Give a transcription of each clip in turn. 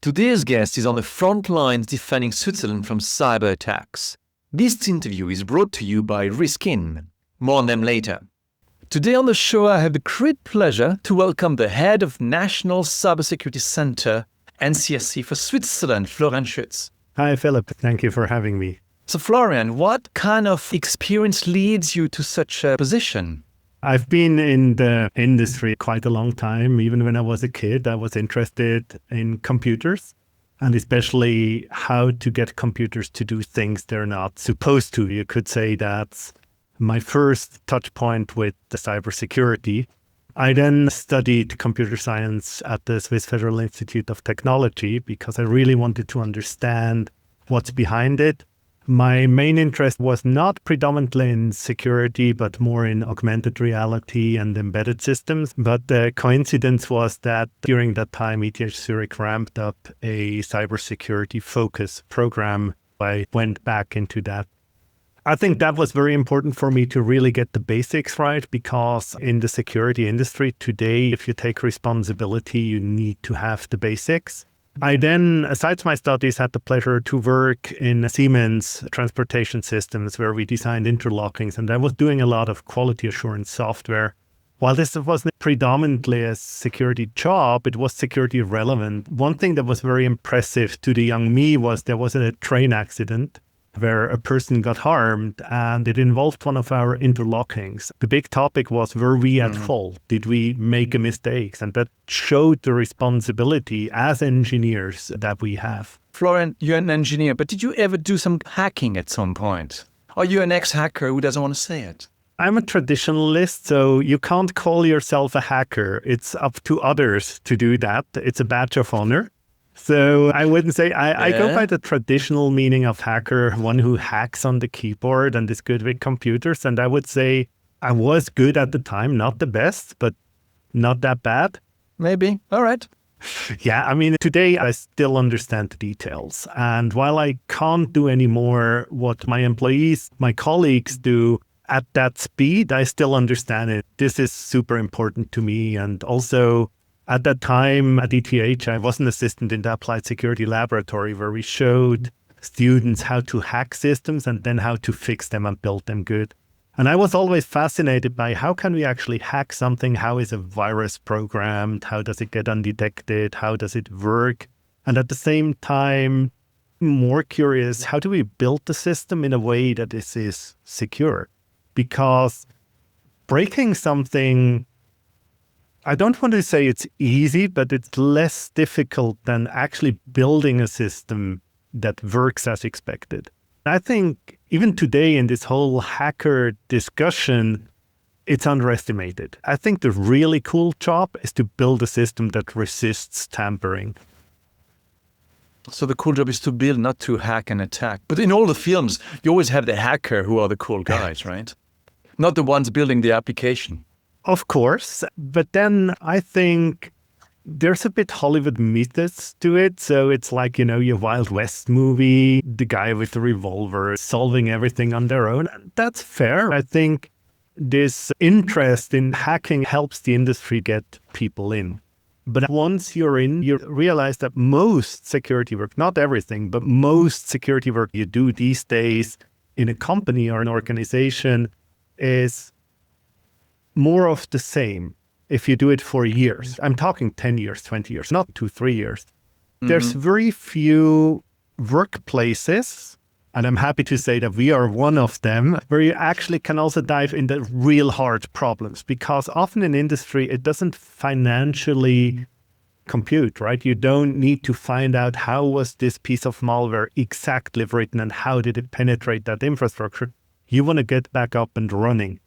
Today's guest is on the front lines defending Switzerland from cyber attacks. This interview is brought to you by 𝗲. More on them later. Today on the show, I have the great pleasure to welcome the head of National Cybersecurity Center, NCSC for Switzerland, Florian Schütz. Hi, Philip. Thank you for having me. So, Florian, what kind of experience leads you to such a position? I've been in the industry quite a long time. Even when I was a kid, I was interested in computers and especially how to get computers to do things they're not supposed to. You could say that's my first touch point with the cybersecurity. I then studied computer science at the Swiss Federal Institute of Technology because I really wanted to understand what's behind it. My main interest was not predominantly in security, but more in augmented reality and embedded systems. But the coincidence was that during that time, ETH Zurich ramped up a cybersecurity focus program. I went back into that. I think that was very important for me to really get the basics right, because in the security industry today, if you take responsibility, you need to have the basics. I then, aside my studies, had the pleasure to work in Siemens transportation systems where we designed interlockings, and I was doing a lot of quality assurance software. While this wasn't predominantly a security job, it was security relevant. One thing that was very impressive to the young me was there was a train accident where a person got harmed and it involved one of our interlockings. The big topic was, were we at fault? Did we make a mistake? And that showed the responsibility as engineers that we have. Florian, you're an engineer, but did you ever do some hacking at some point? Are you an ex-hacker who doesn't want to say it? I'm a traditionalist, so you can't call yourself a hacker. It's up to others to do that. It's a badge of honor. So I wouldn't say, I go by the traditional meaning of hacker, one who hacks on the keyboard and is good with computers. And I would say I was good at the time, not the best, but not that bad. Maybe. All right. Yeah, I mean, today I still understand the details. And while I can't do anymore what my employees, my colleagues do at that speed, I still understand it. This is super important to me. And also, at that time at ETH, I was an assistant in the Applied Security Laboratory where we showed students how to hack systems and then how to fix them and build them good. And I was always fascinated by how can we actually hack something? How is a virus programmed? How does it get undetected? How does it work? And at the same time, more curious, how do we build the system in a way that this is secure? Because breaking something, I don't want to say it's easy, but it's less difficult than actually building a system that works as expected. I think even today in this whole hacker discussion, it's underestimated. I think the really cool job is to build a system that resists tampering. So the cool job is to build, not to hack and attack. But in all the films, you always have the hacker who are the cool guys, right? Not the ones building the application. Of course, but then I think there's a bit Hollywood mythos to it. So it's like, your Wild West movie, the guy with the revolver solving everything on their own. That's fair. I think this interest in hacking helps the industry get people in. But once you're in, you realize that most security work, not everything, but most security work you do these days in a company or an organization is more of the same if you do it for years. I'm talking 10 years, 20 years, not 2-3 years. There's very few workplaces, and I'm happy to say that we are one of them, where you actually can also dive into real hard problems, because often in industry, it doesn't financially compute, right? You don't need to find out how was this piece of malware exactly written and how did it penetrate that infrastructure. You want to get back up and running.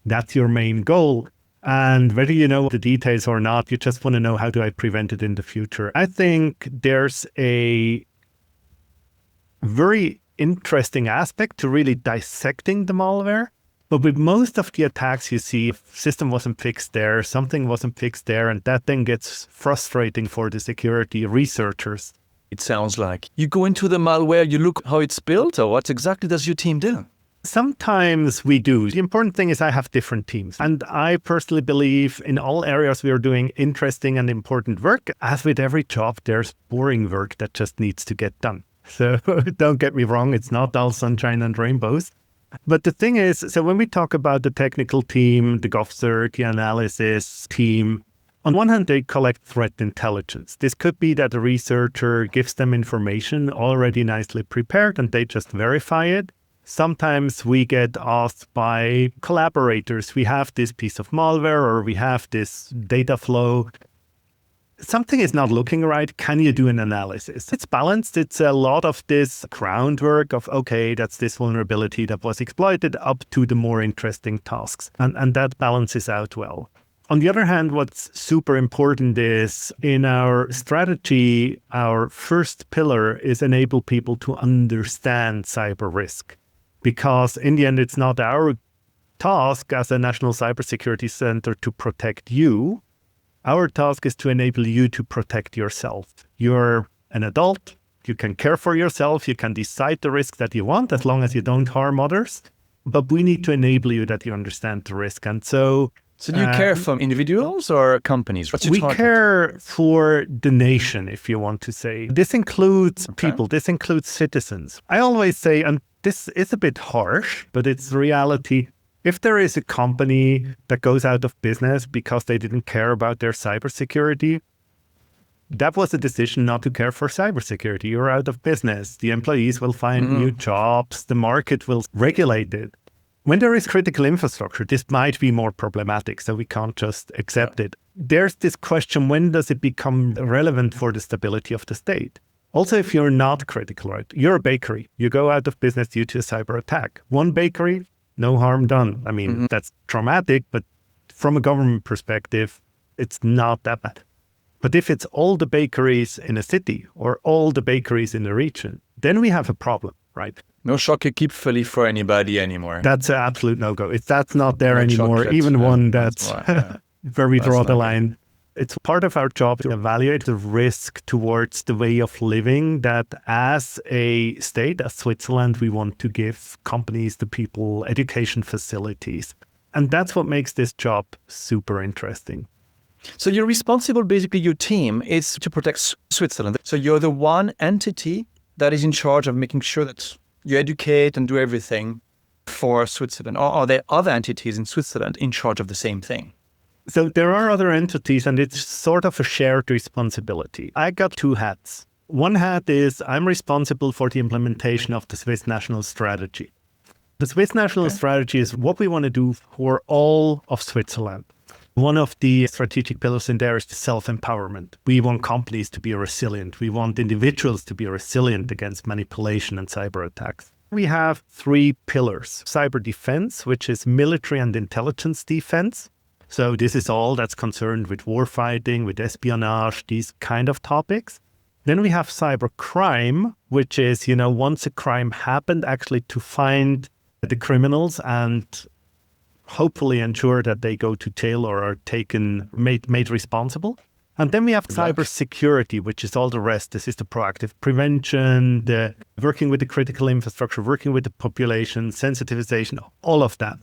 That's your main goal. And whether you know the details or not, you just want to know how do I prevent it in the future. I think there's a very interesting aspect to really dissecting the malware. But with most of the attacks you see, if system wasn't fixed there, something wasn't fixed there, and that then gets frustrating for the security researchers. It sounds like you go into the malware, you look how it's built, or what exactly does your team do? Sometimes we do. The important thing is I have different teams. And I personally believe in all areas we are doing interesting and important work. As with every job, there's boring work that just needs to get done. So don't get me wrong, it's not all sunshine and rainbows. But the thing is, so when we talk about the technical team, the GovCert, the analysis team, on one hand, they collect threat intelligence. This could be that a researcher gives them information already nicely prepared and they just verify it. Sometimes we get asked by collaborators, we have this piece of malware or we have this data flow. Something is not looking right. Can you do an analysis? It's balanced. It's a lot of this groundwork of, okay, that's this vulnerability that was exploited up to the more interesting tasks. And that balances out well. On the other hand, what's super important is in our strategy, our first pillar is enable people to understand cyber risk. Because in the end, it's not our task as a National Cybersecurity Center to protect you. Our task is to enable you to protect yourself. You're an adult, you can care for yourself, you can decide the risk that you want as long as you don't harm others. But we need to enable you that you understand the risk. And so do you care for individuals or companies? What's your target? Care for the nation, if you want to say. This includes people, this includes citizens. I always say, and this is a bit harsh, but it's the reality. If there is a company that goes out of business because they didn't care about their cybersecurity, that was a decision not to care for cybersecurity. You're out of business. The employees will find new jobs. The market will regulate it. When there is critical infrastructure, this might be more problematic, so we can't just accept it. There's this question, when does it become relevant for the stability of the state? Also, if you're not critical, right? You're a bakery. You go out of business due to a cyber attack. One bakery, no harm done. I mean, that's traumatic, but from a government perspective, it's not that bad. But if it's all the bakeries in a city or all the bakeries in the region, then we have a problem, right? No 𝗁𝗂𝗃𝗃 for anybody anymore. That's an absolute no-go. That's not there anymore. Even one that's where we draw the line. It's part of our job to evaluate the risk towards the way of living that as a state, as Switzerland, we want to give companies, the people, education facilities. And that's what makes this job super interesting. So you're responsible, basically your team is to protect Switzerland. So you're the one entity that is in charge of making sure that you educate and do everything for Switzerland. Or are there other entities in Switzerland in charge of the same thing? So there are other entities and it's sort of a shared responsibility. I got two hats. One hat is I'm responsible for the implementation of the Swiss National Strategy. The Swiss National Strategy is what we want to do for all of Switzerland. One of the strategic pillars in there is the self-empowerment. We want companies to be resilient. We want individuals to be resilient against manipulation and cyber attacks. We have three pillars. Cyber defense, which is military and intelligence defense. So this is all that's concerned with war fighting, with espionage, these kind of topics. Then we have cyber crime, which is, once a crime happened, actually to find the criminals and hopefully ensure that they go to jail or are made responsible. And then we have cybersecurity, which is all the rest. This is the proactive prevention, the working with the critical infrastructure, working with the population, sensitization, all of that.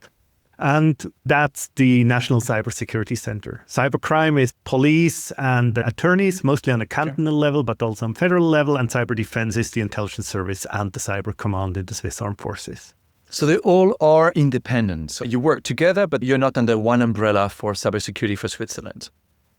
And that's the National Cybersecurity Center. Cybercrime is police and attorneys, mostly on a cantonal level, but also on federal level. And cyber defense is the intelligence service and the cyber command in the Swiss Armed Forces. So they all are independent. So you work together, but you're not under one umbrella for cybersecurity for Switzerland.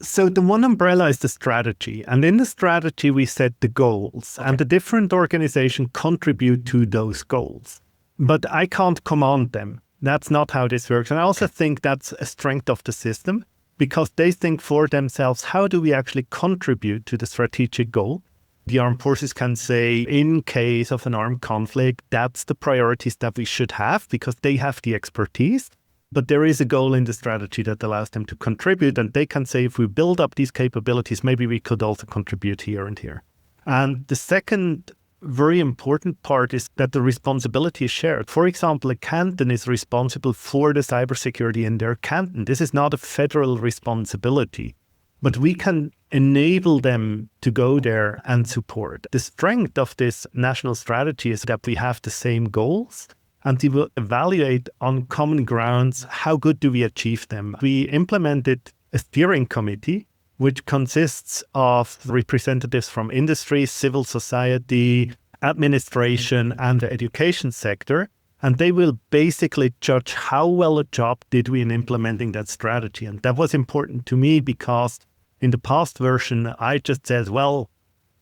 So the one umbrella is the strategy. And in the strategy, we set the goals. And the different organizations contribute to those goals. But I can't command them. That's not how this works. And I also think that's a strength of the system because they think for themselves, how do we actually contribute to the strategic goal? The armed forces can say, in case of an armed conflict, that's the priorities that we should have because they have the expertise. But there is a goal in the strategy that allows them to contribute. And they can say, if we build up these capabilities, maybe we could also contribute here and here. And the second very important part is that the responsibility is shared. For example, a canton is responsible for the cybersecurity in their canton. This is not a federal responsibility, but we can enable them to go there and support. The strength of this national strategy is that we have the same goals and they will evaluate on common grounds how good do we achieve them. We implemented a steering committee which consists of representatives from industry, civil society, administration, and the education sector. And they will basically judge how well a job did we in implementing that strategy. And that was important to me because in the past version, I just said, well,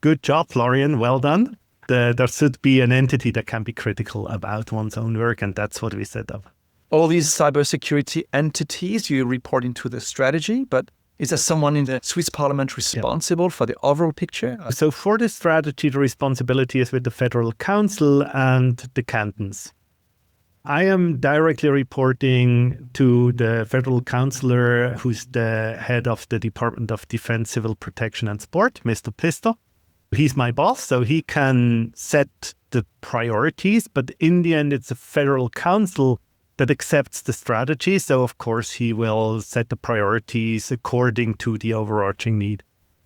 good job, Florian, well done. There should be an entity that can be critical about one's own work, and that's what we set up. All these cybersecurity entities, you report into the strategy, but is there someone in the Swiss parliament responsible for the overall picture? So for the strategy, the responsibility is with the Federal Council and the cantons. I am directly reporting to the Federal Councillor, who's the head of the Department of Defense, Civil Protection and Sport, Mr. Pisto. He's my boss, so he can set the priorities, but in the end, it's the Federal Council that accepts the strategy. So, of course, he will set the priorities according to the overarching need.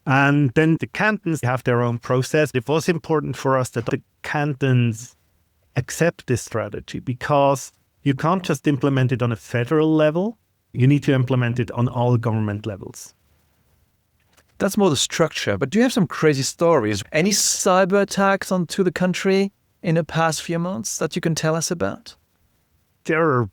And then the cantons have their own process. It was important for us that the cantons accept this strategy because you can't just implement it on a federal level. You need to implement it on all government levels. That's more the structure, but do you have some crazy stories? Any cyber attacks onto the country in the past few months that you can tell us about? There are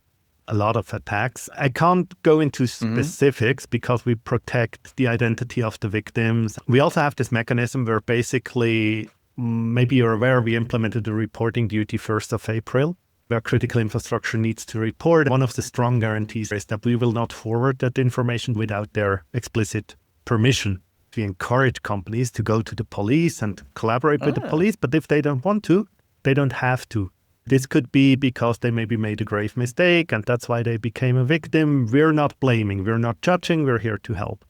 a lot of attacks. I can't go into specifics because we protect the identity of the victims. We also have this mechanism where basically, maybe you're aware, we implemented a reporting duty 1st of April, where critical infrastructure needs to report. One of the strong guarantees is that we will not forward that information without their explicit permission. We encourage companies to go to the police and collaborate with the police, but if they don't want to, they don't have to. This could be because they maybe made a grave mistake and that's why they became a victim. We're not blaming, we're not judging, we're here to help.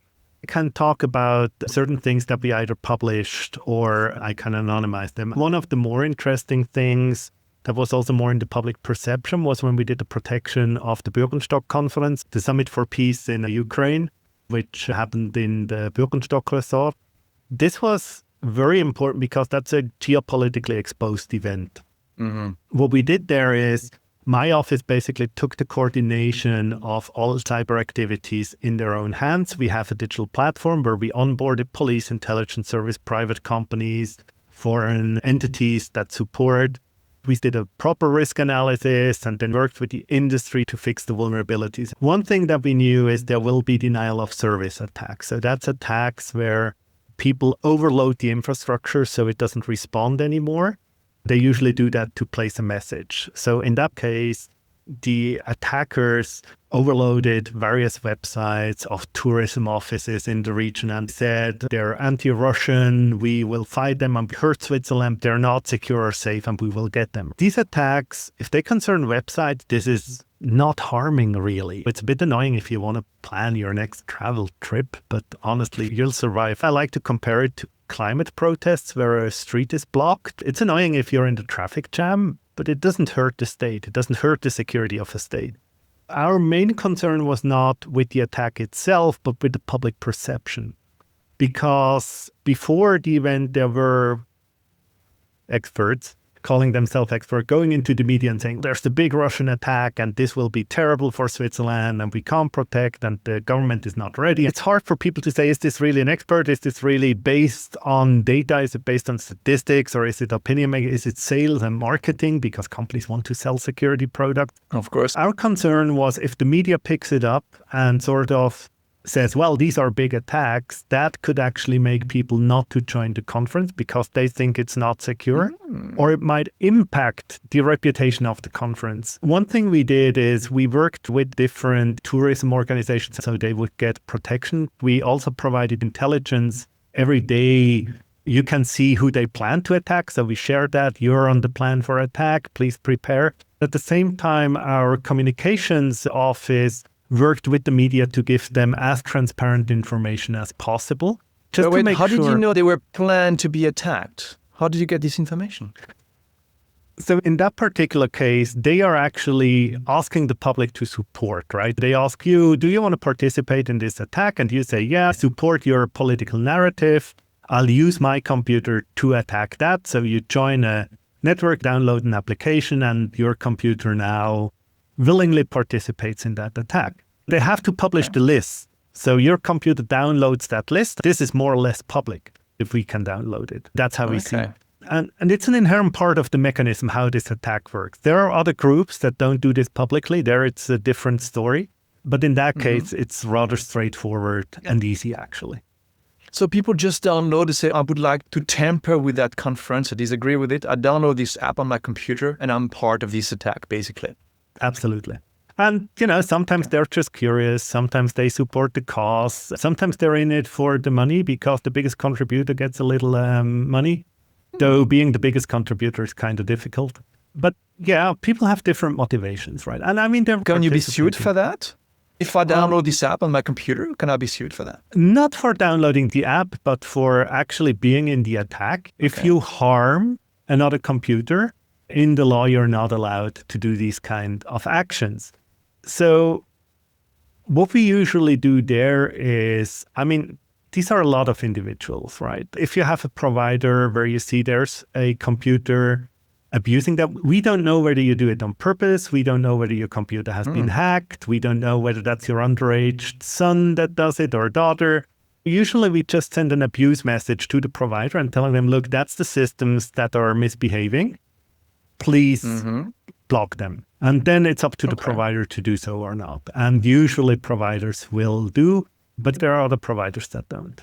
I can talk about certain things that we either published or I can anonymize them. One of the more interesting things that was also more in the public perception was when we did the protection of the Bürgenstock conference, the Summit for Peace in Ukraine, which happened in the Bürgenstock resort. This was very important because that's a geopolitically exposed event. What we did there is my office basically took the coordination of all cyber activities in their own hands. We have a digital platform where we onboarded police, intelligence service, private companies, foreign entities that support. We did a proper risk analysis and then worked with the industry to fix the vulnerabilities. One thing that we knew is there will be denial of service attacks. So that's attacks where people overload the infrastructure so it doesn't respond anymore. They usually do that to place a message. So in that case, the attackers overloaded various websites of tourism offices in the region and said they're anti-Russian, we will fight them and hurt Switzerland, they're not secure or safe and we will get them. These attacks, if they concern websites, this is not harming really. It's a bit annoying if you want to plan your next travel trip, but honestly, you'll survive. I like to compare it to climate protests where a street is blocked. It's annoying if you're in the traffic jam, but it doesn't hurt the state. It doesn't hurt the security of a state. Our main concern was not with the attack itself, but with the public perception. Because before the event, there were experts calling themselves experts, going into the media and saying, there's the big Russian attack and this will be terrible for Switzerland and we can't protect and the government is not ready. It's hard for people to say, is this really an expert? Is this really based on data? Is it based on statistics or is it opinion making? Is it sales and marketing because companies want to sell security products? Of course. Our concern was if the media picks it up and sort of says, well, these are big attacks, that could actually make people not to join the conference because they think it's not secure, or it might impact the reputation of the conference. One thing we did is we worked with different tourism organizations so they would get protection. We also provided intelligence. Every day you can see who they plan to attack. So we shared that. You're on the plan for attack. Please prepare. At the same time, our communications office worked with the media to give them as transparent information as possible. Just to make sure. How did you know they were planned to be attacked? How did you get this information? So in that particular case, they are actually asking the public to support, right? They ask you, do you want to participate in this attack? And you say, yeah, support your political narrative. I'll use my computer to attack that. So you join a network, download an application, and your computer now willingly participates in that attack. They have to publish the list. So your computer downloads that list. This is more or less public if we can download it. That's how we see it. And it's an inherent part of the mechanism how this attack works. There are other groups that don't do this publicly. There it's a different story. But in that case, it's rather straightforward and easy, actually. So people just download and say, I would like to tamper with that conference. I disagree with it. I download this app on my computer and I'm part of this attack, basically. Absolutely. And, sometimes they're just curious. Sometimes they support the cause. Sometimes they're in it for the money because the biggest contributor gets a little money. Though being the biggest contributor is kind of difficult. But yeah, people have different motivations, right? And I mean, can you be sued for that? If I download this app on my computer, can I be sued for that? Not for downloading the app, but for actually being in the attack. Okay. If you harm another computer, in the law, you're not allowed to do these kind of actions. So what we usually do there is, these are a lot of individuals, right? If you have a provider where you see there's a computer abusing that, we don't know whether you do it on purpose. We don't know whether your computer has been hacked. We don't know whether that's your underage son that does it or daughter. Usually we just send an abuse message to the provider and telling them, look, that's the systems that are misbehaving. Please block them. And then it's up to the provider to do so or not. And usually providers will do, but there are other providers that don't.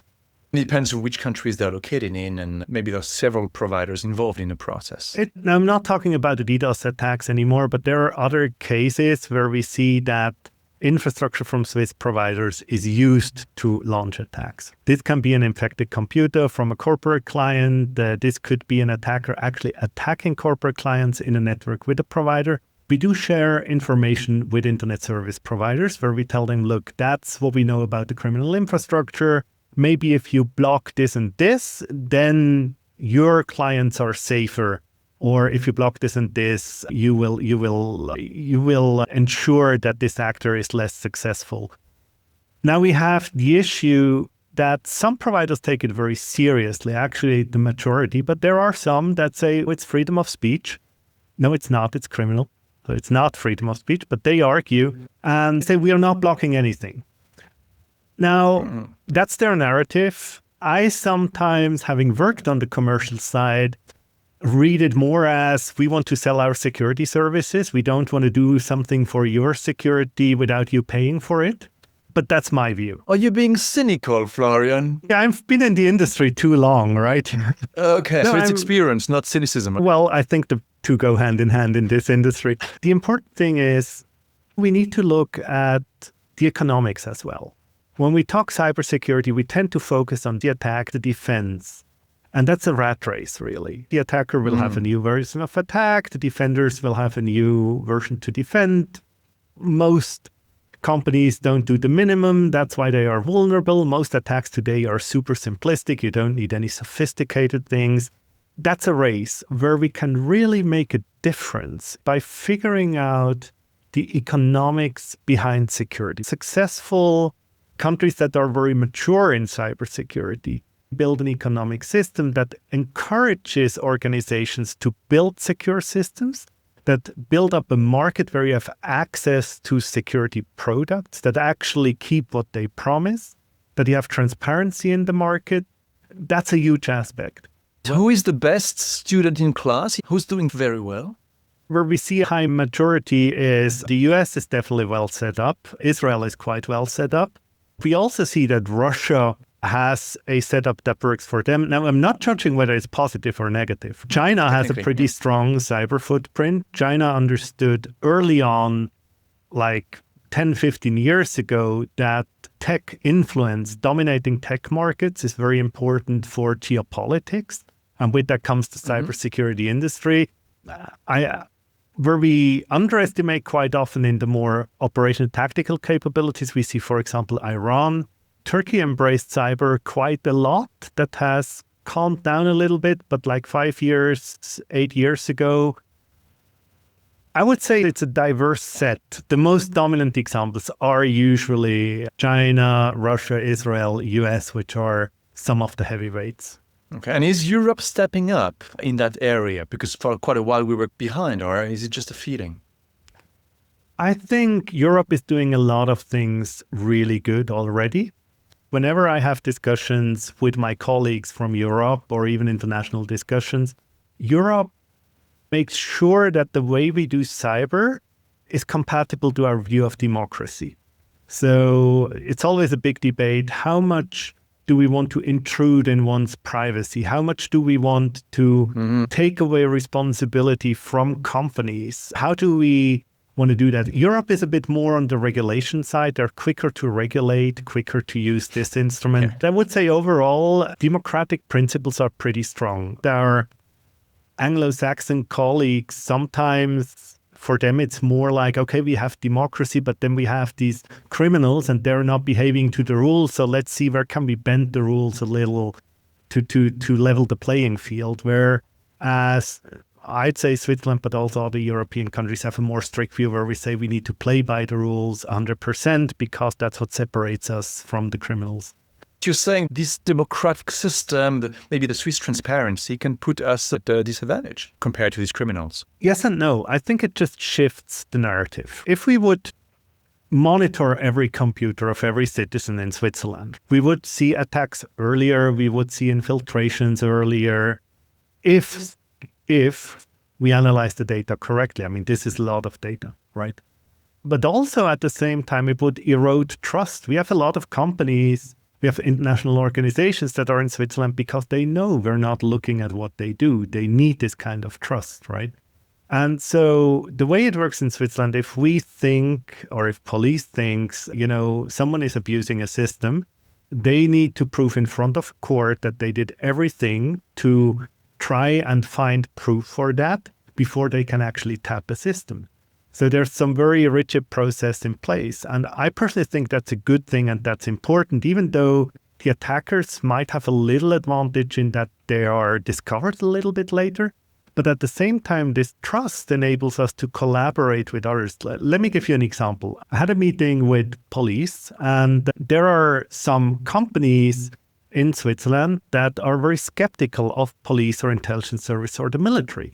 It depends on which countries they're located in, and maybe there are several providers involved in the process. I'm not talking about the DDoS attacks anymore, but there are other cases where we see that infrastructure from Swiss providers is used to launch attacks. This can be an infected computer from a corporate client. This could be an attacker actually attacking corporate clients in a network with a provider. We do share information with internet service providers where we tell them, look, that's what we know about the criminal infrastructure. Maybe if you block this and this, then your clients are safer. Or if you block this and this, you will ensure that this actor is less successful. Now we have the issue that some providers take it very seriously, actually the majority, but there are some that say it's freedom of speech. No, it's not, it's criminal. So it's not freedom of speech, but they argue and say we are not blocking anything. Now, that's their narrative. I sometimes, having worked on the commercial side, read it more as we want to sell our security services. We don't want to do something for your security without you paying for it. But that's my view. Are you being cynical, Florian? Yeah, I've been in the industry too long, right? Okay, no, so it's experience, not cynicism. Well, I think the two go hand in hand in this industry. The important thing is we need to look at the economics as well. When we talk cybersecurity, we tend to focus on the attack, the defense. And that's a rat race, really. The attacker will have a new version of attack. The defenders will have a new version to defend. Most companies don't do the minimum. That's why they are vulnerable. Most attacks today are super simplistic. You don't need any sophisticated things. That's a race where we can really make a difference by figuring out the economics behind security. Successful countries that are very mature in cybersecurity build an economic system that encourages organizations to build secure systems, that build up a market where you have access to security products that actually keep what they promise, that you have transparency in the market. That's a huge aspect. Who is the best student in class? Who's doing very well? Where we see a high majority is the US is definitely well set up. Israel is quite well set up. We also see that Russia has a setup that works for them. Now, I'm not judging whether it's positive or negative. China has a pretty strong cyber footprint. China understood early on, like 10, 15 years ago, that tech influence, dominating tech markets is very important for geopolitics. And with that comes the cybersecurity industry. Where we underestimate quite often in the more operational tactical capabilities, we see, for example, Iran. Turkey embraced cyber quite a lot. That has calmed down a little bit, but like 5 years, 8 years ago, I would say it's a diverse set. The most dominant examples are usually China, Russia, Israel, US, which are some of the heavyweights. Okay. And is Europe stepping up in that area? Because for quite a while we were behind, or is it just a feeling? I think Europe is doing a lot of things really good already. Whenever I have discussions with my colleagues from Europe or even international discussions, Europe makes sure that the way we do cyber is compatible to our view of democracy. So it's always a big debate. How much do we want to intrude in one's privacy? How much do we want to take away responsibility from companies? How do we want to do that? Europe is a bit more on the regulation side. They're quicker to regulate, quicker to use this instrument. Yeah. I would say overall, democratic principles are pretty strong. Our Anglo-Saxon colleagues, sometimes for them it's more like, okay, we have democracy, but then we have these criminals and they're not behaving to the rules. So let's see where can we bend the rules a little to level the playing field. Whereas I'd say Switzerland, but also other European countries have a more strict view where we say we need to play by the rules 100% because that's what separates us from the criminals. You're saying this democratic system, maybe the Swiss transparency, can put us at a disadvantage compared to these criminals? Yes and no. I think it just shifts the narrative. If we would monitor every computer of every citizen in Switzerland, we would see attacks earlier, we would see infiltrations earlier, if we analyze the data correctly. I mean, this is a lot of data, right? But also at the same time, it would erode trust. We have a lot of companies, we have international organizations that are in Switzerland because they know we're not looking at what they do. They need this kind of trust, right? And so the way it works in Switzerland, if we think, or if police thinks, someone is abusing a system, they need to prove in front of court that they did everything to try and find proof for that before they can actually tap a system. So there's some very rigid process in place. And I personally think that's a good thing and that's important, even though the attackers might have a little advantage in that they are discovered a little bit later. But at the same time, this trust enables us to collaborate with others. Let me give you an example. I had a meeting with police, and there are some companies in Switzerland that are very skeptical of police or intelligence service or the military,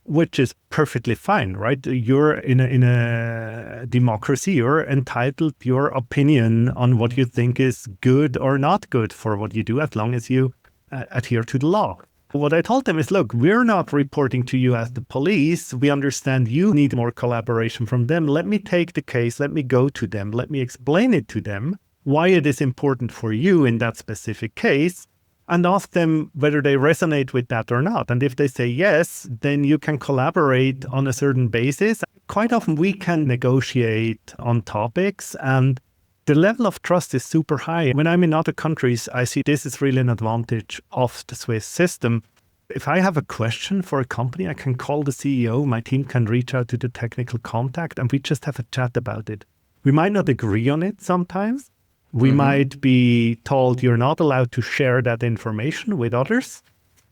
which is perfectly fine, right? You're in a democracy, you're entitled to your opinion on what you think is good or not good for what you do, as long as you adhere to the law. What I told them is, look, we're not reporting to you as the police. We understand you need more collaboration from them. Let me take the case. Let me go to them. Let me explain it to them, why it is important for you in that specific case, and ask them whether they resonate with that or not. And if they say yes, then you can collaborate on a certain basis. Quite often we can negotiate on topics, and the level of trust is super high. When I'm in other countries, I see this is really an advantage of the Swiss system. If I have a question for a company, I can call the CEO, my team can reach out to the technical contact, and we just have a chat about it. We might not agree on it sometimes. We might be told you're not allowed to share that information with others,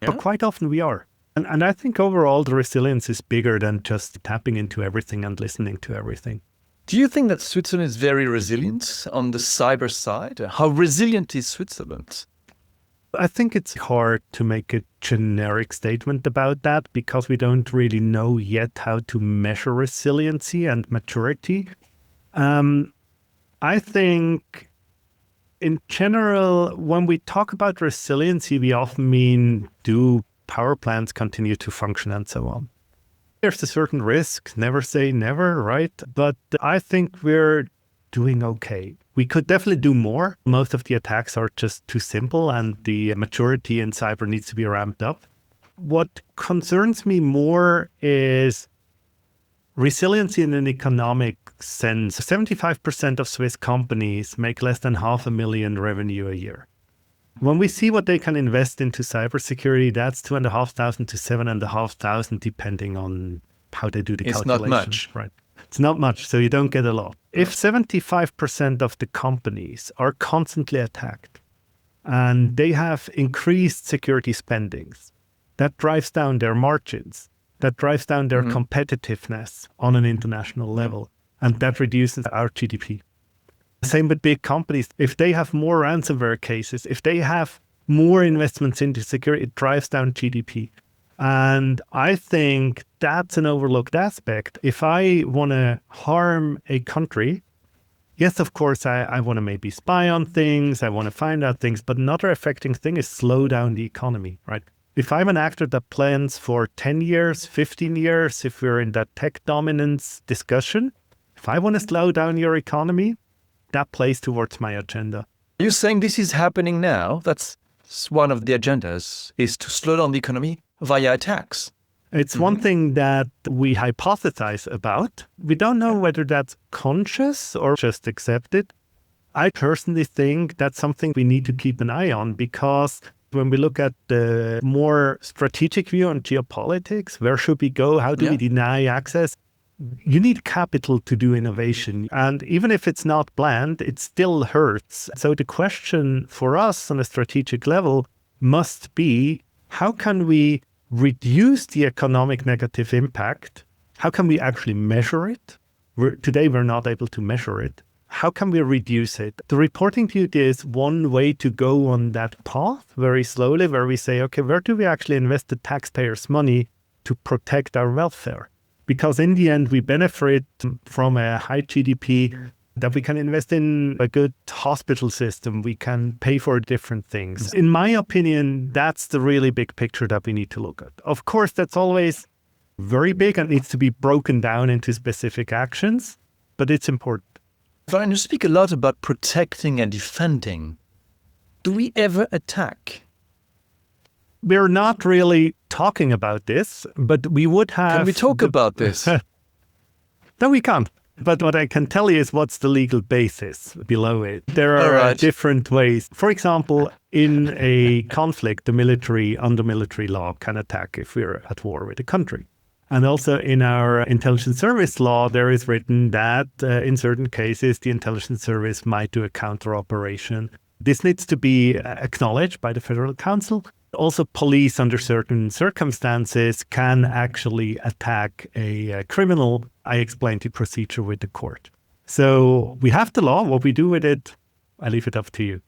but quite often we are. And I think overall the resilience is bigger than just tapping into everything and listening to everything. Do you think that Switzerland is very resilient on the cyber side? How resilient is Switzerland? I think it's hard to make a generic statement about that because we don't really know yet how to measure resiliency and maturity. I think in general, when we talk about resiliency, we often mean, do power plants continue to function and so on? There's a certain risk, never say never, right? But I think we're doing okay. We could definitely do more. Most of the attacks are just too simple and the maturity in cyber needs to be ramped up. What concerns me more is resiliency in an economic sense. 75% of Swiss companies make less than 500,000 revenue a year. When we see what they can invest into cybersecurity, that's 2,500 to 7,500, depending on how they do the calculation. It's not much. Right. It's not much, so you don't get a lot. If 75% of the companies are constantly attacked and they have increased security spendings, that drives down their margins. That drives down their competitiveness on an international level, and that reduces our GDP. Same with big companies. If they have more ransomware cases, if they have more investments into security, it drives down GDP. And I think that's an overlooked aspect. If I want to harm a country, yes, of course, I want to maybe spy on things, I want to find out things, but another affecting thing is slow down the economy, right? If I'm an actor that plans for 10 years, 15 years, if we're in that tech dominance discussion, if I want to slow down your economy, that plays towards my agenda. You're saying this is happening now? That's one of the agendas, is to slow down the economy via attacks. It's one thing that we hypothesize about. We don't know whether that's conscious or just accepted. I personally think that's something we need to keep an eye on, because when we look at the more strategic view on geopolitics, where should we go? How do we deny access? You need capital to do innovation. And even if it's not planned, it still hurts. So the question for us on a strategic level must be, how can we reduce the economic negative impact? How can we actually measure it? Today, we're not able to measure it. How can we reduce it? The reporting duty is one way to go on that path very slowly, where we say, okay, where do we actually invest the taxpayers' money to protect our welfare? Because in the end, we benefit from a high GDP that we can invest in a good hospital system. We can pay for different things. In my opinion, that's the really big picture that we need to look at. Of course, that's always very big and needs to be broken down into specific actions, but it's important. Florian, you speak a lot about protecting and defending. Do we ever attack? We're not really talking about this, but we would have... Can we talk about this? No, we can't. But what I can tell you is what's the legal basis below it. There are different ways. For example, in a conflict, the military, under military law, can attack if we're at war with a country. And also in our intelligence service law, there is written that in certain cases, the intelligence service might do a counter operation. This needs to be acknowledged by the Federal Council. Also, police under certain circumstances can actually attack a criminal. I explained the procedure with the court. So we have the law. What we do with it, I leave it up to you.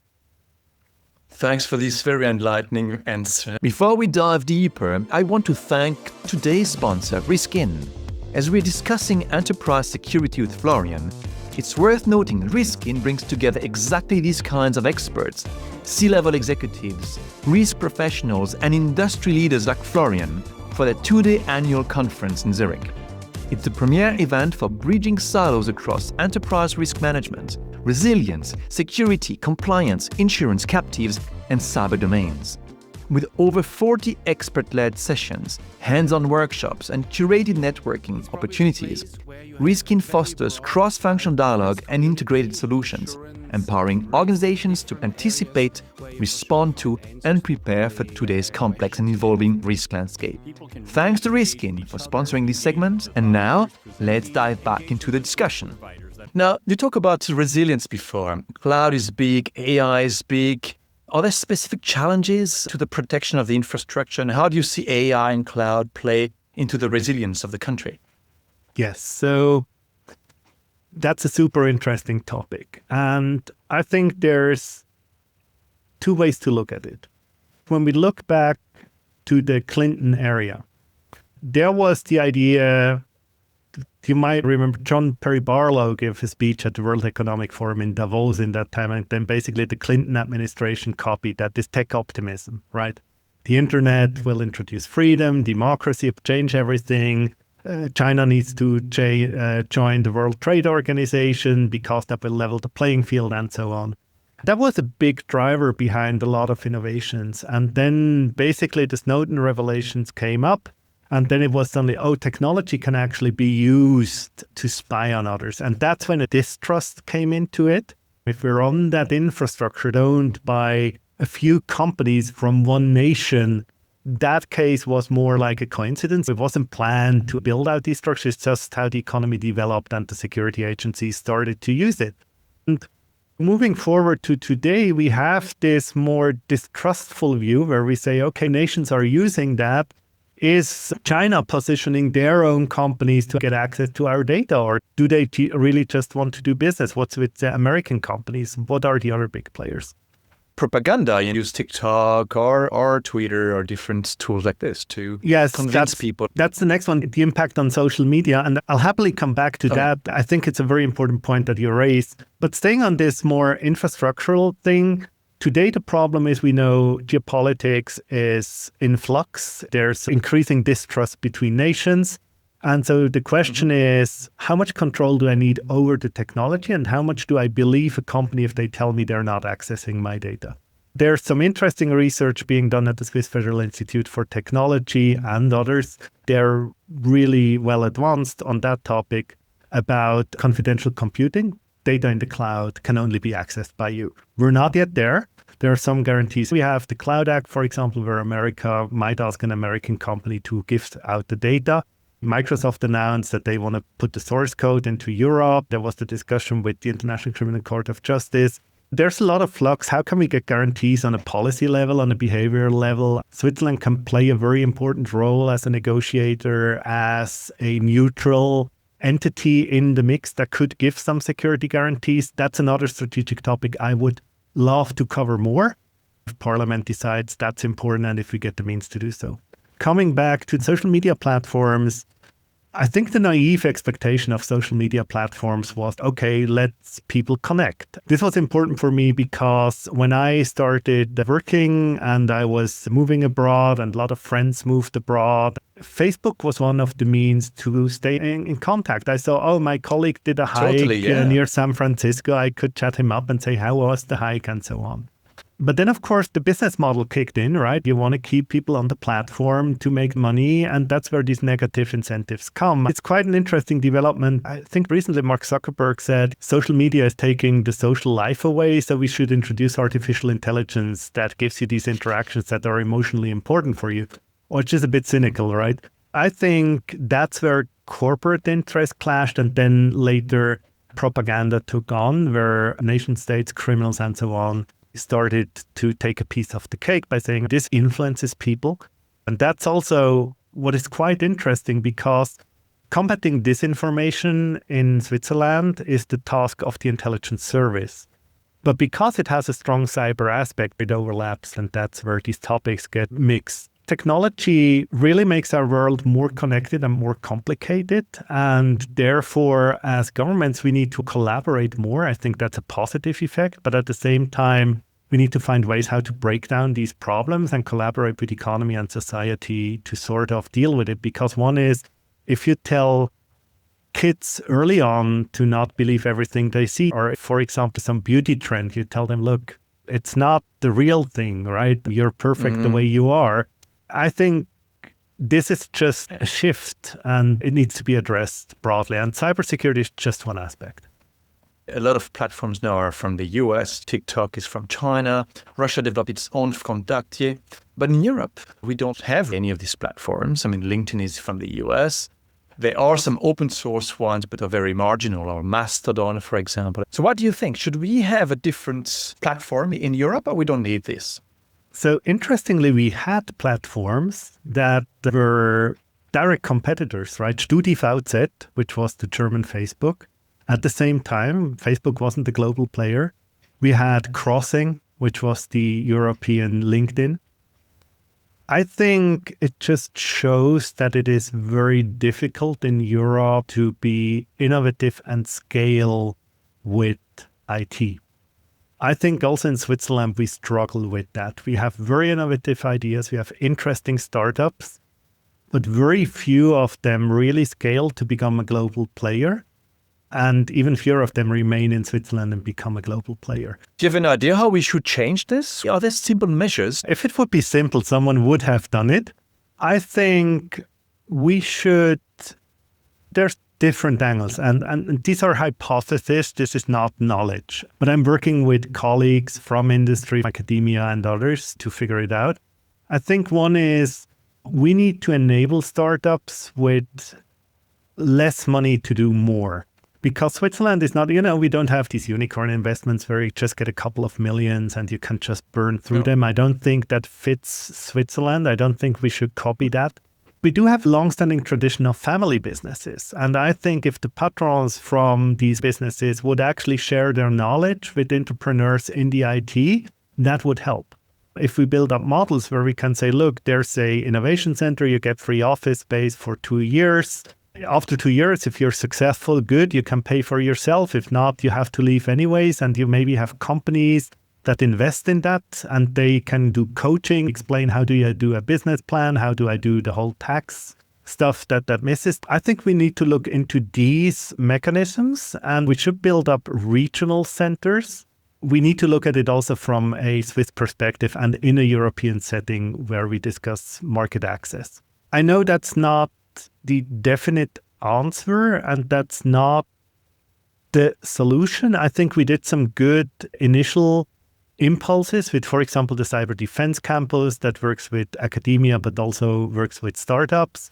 Thanks for this very enlightening answer. Before we dive deeper, I want to thank today's sponsor, 𝗰𝗁. As we're discussing enterprise security with Florian, it's worth noting that 𝗰𝗁 brings together exactly these kinds of experts, C-level executives, risk professionals, and industry leaders like Florian for their 2-day annual conference in Zurich. It's the premier event for bridging silos across enterprise risk management, resilience, security, compliance, insurance captives, and cyber domains. With over 40 expert-led sessions, hands-on workshops, and curated networking opportunities, 𝗰𝗁 fosters cross-functional dialogue and integrated solutions, empowering organizations to anticipate, respond to, and prepare for today's complex and evolving risk landscape. Thanks to 𝗰𝗁 for sponsoring this segment, and now let's dive back into the discussion. Now, you talk about resilience before. Cloud is big, AI is big. Are there specific challenges to the protection of the infrastructure, and how do you see AI and cloud play into the resilience of the country? Yes, so that's a super interesting topic. And I think there's two ways to look at it. When we look back to the Clinton era, there was the idea, you might remember John Perry Barlow gave a speech at the World Economic Forum in Davos in that time, and then basically the Clinton administration copied that, this tech optimism, right? The internet will introduce freedom, democracy, change everything. China needs to join the World Trade Organization because that will level the playing field and so on. That was a big driver behind a lot of innovations. And then basically the Snowden revelations came up. And then it was suddenly, technology can actually be used to spy on others. And that's when a distrust came into it. If we're on that infrastructure owned by a few companies from one nation, that case was more like a coincidence. It wasn't planned to build out these structures, just how the economy developed and the security agencies started to use it. And moving forward to today, we have this more distrustful view where we say, okay, nations are using that. Is China positioning their own companies to get access to our data, or do they really just want to do business? What's with the American companies? What are the other big players? propaganda. You use TikTok or Twitter or different tools like this to convince people. That's the next one, the impact on social media. And I'll happily come back to that. I think it's a very important point that you raised. But staying on this more infrastructural thing, today the problem is we know geopolitics is in flux. There's increasing distrust between nations. And so the question is, how much control do I need over the technology, and how much do I believe a company if they tell me they're not accessing my data? There's some interesting research being done at the Swiss Federal Institute for Technology and others. They're really well advanced on that topic about confidential computing. Data in the cloud can only be accessed by you. We're not yet there. There are some guarantees. We have the Cloud Act, for example, where America might ask an American company to give out the data. Microsoft announced that they want to put the source code into Europe. There was the discussion with the International Criminal Court of Justice. There's a lot of flux. How can we get guarantees on a policy level, on a behavioral level? Switzerland can play a very important role as a negotiator, as a neutral entity in the mix that could give some security guarantees. That's another strategic topic I would love to cover more if Parliament decides that's important and if we get the means to do so. Coming back to social media platforms, I think the naive expectation of social media platforms was, okay, let's people connect. This was important for me because when I started working and I was moving abroad and a lot of friends moved abroad, Facebook was one of the means to stay in contact. I saw, oh, my colleague did a hike near San Francisco. I could chat him up and say, how was the hike and so on. But then, of course, the business model kicked in, right? You want to keep people on the platform to make money, and that's where these negative incentives come. It's quite an interesting development. I think recently Mark Zuckerberg said social media is taking the social life away, so we should introduce artificial intelligence that gives you these interactions that are emotionally important for you, which is a bit cynical, right? I think that's where corporate interest clashed, and then later propaganda took on, where nation states, criminals, and so on started to take a piece of the cake by saying this influences people. And that's also what is quite interesting, because combating disinformation in Switzerland is the task of the intelligence service. But because it has a strong cyber aspect, it overlaps, and that's where these topics get mixed. Technology really makes our world more connected and more complicated. And therefore, as governments, we need to collaborate more. I think that's a positive effect. But at the same time, we need to find ways how to break down these problems and collaborate with economy and society to sort of deal with it. Because one is, if you tell kids early on to not believe everything they see, or for example, some beauty trend, you tell them, look, it's not the real thing, right? You're perfect the way you are. I think this is just a shift, and it needs to be addressed broadly. And cybersecurity is just one aspect. A lot of platforms now are from the US. TikTok is from China. Russia developed its own 𝗏. But in Europe, we don't have any of these platforms. I mean, LinkedIn is from the US. There are some open source ones, but are very marginal, or Mastodon, for example. So what do you think? Should we have a different platform in Europe, or we don't need this? So interestingly, we had platforms that were direct competitors, right? 𝗷𝗂𝘂𝗁, which was the German Facebook. At the same time, Facebook wasn't the global player. We had Crossing, which was the European LinkedIn. I think it just shows that it is very difficult in Europe to be innovative and scale with IT. I think also in Switzerland, we struggle with that. We have very innovative ideas. We have interesting startups, but very few of them really scale to become a global player. And even fewer of them remain in Switzerland and become a global player. Do you have an idea how we should change this? Are there simple measures? If it would be simple, someone would have done it. I think we should, there's different angles, and these are hypotheses. This is not knowledge. But I'm working with colleagues from industry, academia, and others to figure it out. I think one is we need to enable startups with less money to do more. Because Switzerland is not, we don't have these unicorn investments where you just get a couple of millions and you can just burn through them. I don't think that fits Switzerland. I don't think we should copy that. We do have long-standing tradition of family businesses. And I think if the patrons from these businesses would actually share their knowledge with entrepreneurs in the IT, that would help. If we build up models where we can say, look, there's a innovation center, you get free office space for 2 years. After 2 years, if you're successful, good, you can pay for yourself. If not, you have to leave anyways. And you maybe have companies that invest in that and they can do coaching, explain how do you do a business plan, how do I do the whole tax stuff that misses. I think we need to look into these mechanisms and we should build up regional centers. We need to look at it also from a Swiss perspective and in a European setting where we discuss market access. I know that's not the definite answer and that's not the solution. I think we did some good initial impulses with, for example, the Cyber Defense Campus that works with academia but also works with startups.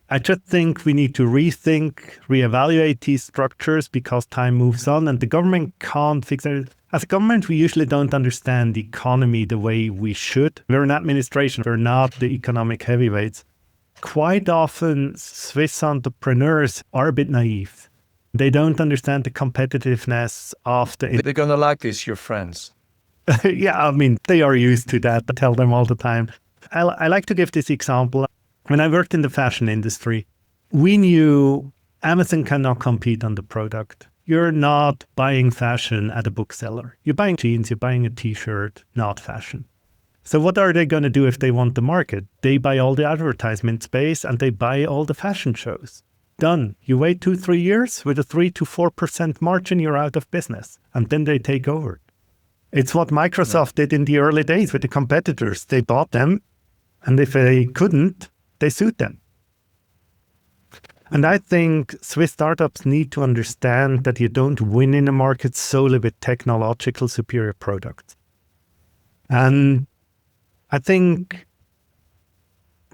I just think we need to rethink, reevaluate these structures because time moves on and the government can't fix it. As a government, we usually don't understand the economy the way we should. We're an administration, we're not the economic heavyweights. Quite often, Swiss entrepreneurs are a bit naive. They don't understand the competitiveness of the... They're going to like this, your friends. Yeah, I mean, they are used to that. I tell them all the time. I like to give this example. When I worked in the fashion industry, we knew Amazon cannot compete on the product. You're not buying fashion at a bookseller. You're buying jeans, you're buying a t-shirt, not fashion. So what are they going to do if they want the market? They buy all the advertisement space and they buy all the fashion shows. Done. You wait 2-3 years with a 3 to 4% margin, you're out of business. And then they take over. It's what Microsoft did in the early days with the competitors. They bought them, and if they couldn't, they sued them. And I think Swiss startups need to understand that you don't win in a market solely with technological superior products. And I think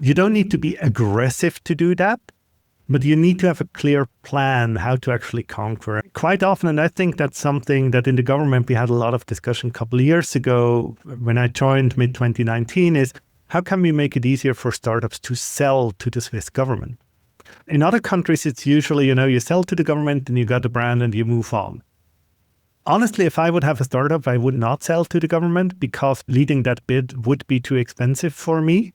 you don't need to be aggressive to do that, but you need to have a clear plan how to actually conquer. Quite often, and I think that's something that in the government we had a lot of discussion a couple of years ago when I joined mid-2019 is how can we make it easier for startups to sell to the Swiss government? In other countries, it's usually, you sell to the government and you got a brand and you move on. Honestly, if I would have a startup, I would not sell to the government because leading that bid would be too expensive for me.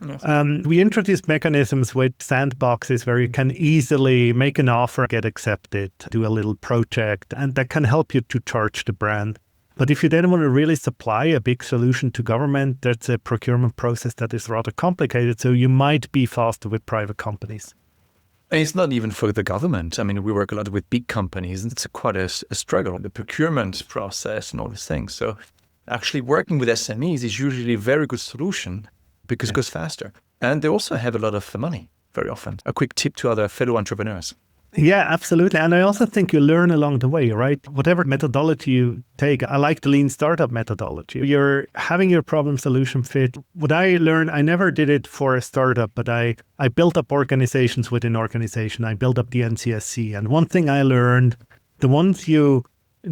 Yes. We introduced mechanisms with sandboxes where you can easily make an offer, get accepted, do a little project, and that can help you to charge the brand. But if you then want to really supply a big solution to government, that's a procurement process that is rather complicated. So you might be faster with private companies. And it's not even for the government. I mean, we work a lot with big companies and it's quite a struggle, the procurement process and all these things. So actually working with SMEs is usually a very good solution because it goes faster. And they also have a lot of money very often. A quick tip to other fellow entrepreneurs. Yeah, absolutely. And I also think you learn along the way, right? Whatever methodology you take, I like the lean startup methodology. You're having your problem solution fit. What I learned, I never did it for a startup, but I built up organizations within organization. I built up the NCSC. And one thing I learned, the ones you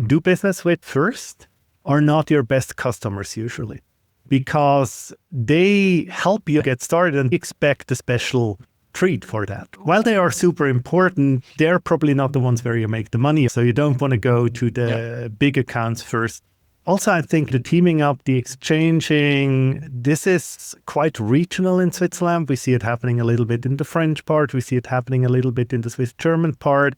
do business with first are not your best customers usually, because they help you get started and expect a special treat for that. While they are super important, they're probably not the ones where you make the money. So you don't want to go to the big accounts first. Also, I think the teaming up, the exchanging, this is quite regional in Switzerland. We see it happening a little bit in the French part. We see it happening a little bit in the Swiss-German part.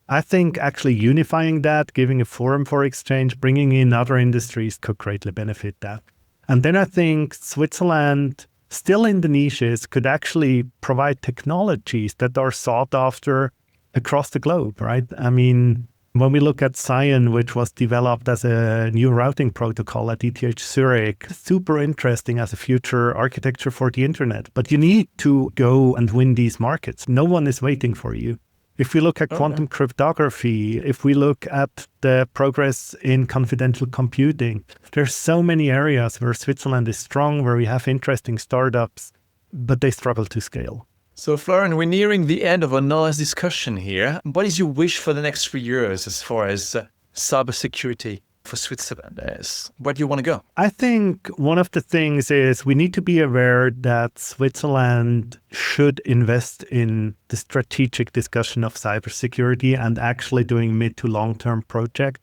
I think actually unifying that, giving a forum for exchange, bringing in other industries could greatly benefit that. And then I think Switzerland, still in the niches, could actually provide technologies that are sought after across the globe, right? I mean, when we look at Cyan, which was developed as a new routing protocol at ETH Zurich, super interesting as a future architecture for the internet. But you need to go and win these markets. No one is waiting for you. If we look at quantum cryptography, if we look at the progress in confidential computing, there's so many areas where Switzerland is strong, where we have interesting startups, but they struggle to scale. So Florian, we're nearing the end of our nice discussion here. What is your wish for the next 3 years as far as cybersecurity for Switzerland is? Where do you want to go? I think one of the things is we need to be aware that Switzerland should invest in the strategic discussion of cybersecurity and actually doing mid to long-term projects.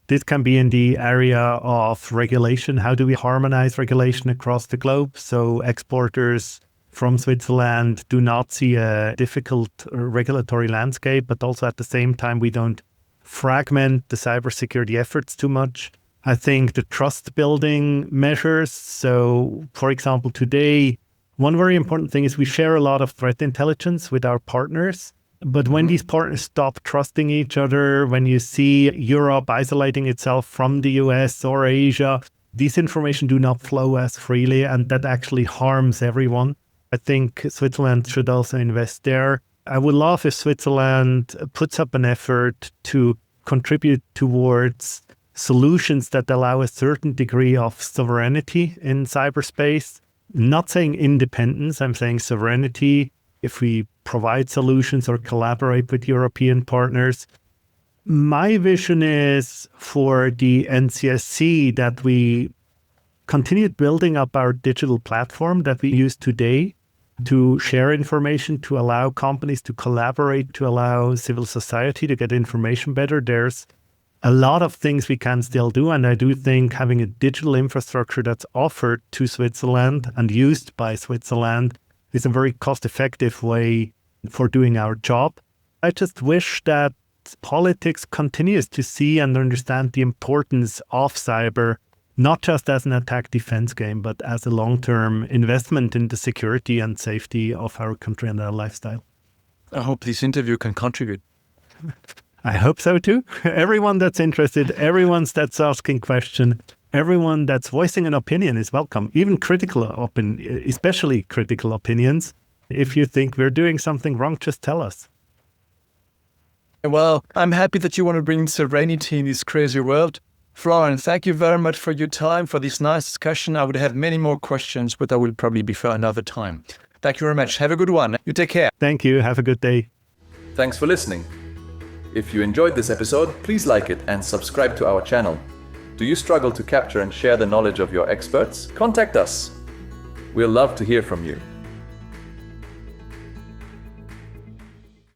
This can be in the area of regulation. How do we harmonize regulation across the globe so exporters from Switzerland do not see a difficult regulatory landscape, but also at the same time we don't fragment the cybersecurity efforts too much. I think the trust building measures. So, for example, today, one very important thing is we share a lot of threat intelligence with our partners. But when these partners stop trusting each other, when you see Europe isolating itself from the US or Asia, these information do not flow as freely, and that actually harms everyone. I think Switzerland should also invest there. I would love if Switzerland puts up an effort to contribute towards solutions that allow a certain degree of sovereignty in cyberspace. Not saying independence, I'm saying sovereignty. If we provide solutions or collaborate with European partners. My vision is for the NCSC that we continue building up our digital platform that we use today to share information, to allow companies to collaborate, to allow civil society to get information better. There's a lot of things we can still do. And I do think having a digital infrastructure that's offered to Switzerland and used by Switzerland is a very cost-effective way for doing our job. I just wish that politics continues to see and understand the importance of cyber, not just as an attack defense game, but as a long-term investment in the security and safety of our country and our lifestyle. I hope this interview can contribute. I hope so too. Everyone that's interested, everyone that's asking questions, everyone that's voicing an opinion is welcome, even especially critical opinions. If you think we're doing something wrong, just tell us. Well, I'm happy that you want to bring serenity in this crazy world. Florian, thank you very much for your time, for this nice discussion. I would have many more questions, but I will probably be for another time. Thank you very much. Have a good one. You take care. Thank you. Have a good day. Thanks for listening. If you enjoyed this episode, please like it and subscribe to our channel. Do you struggle to capture and share the knowledge of your experts? Contact us. We'll love to hear from you.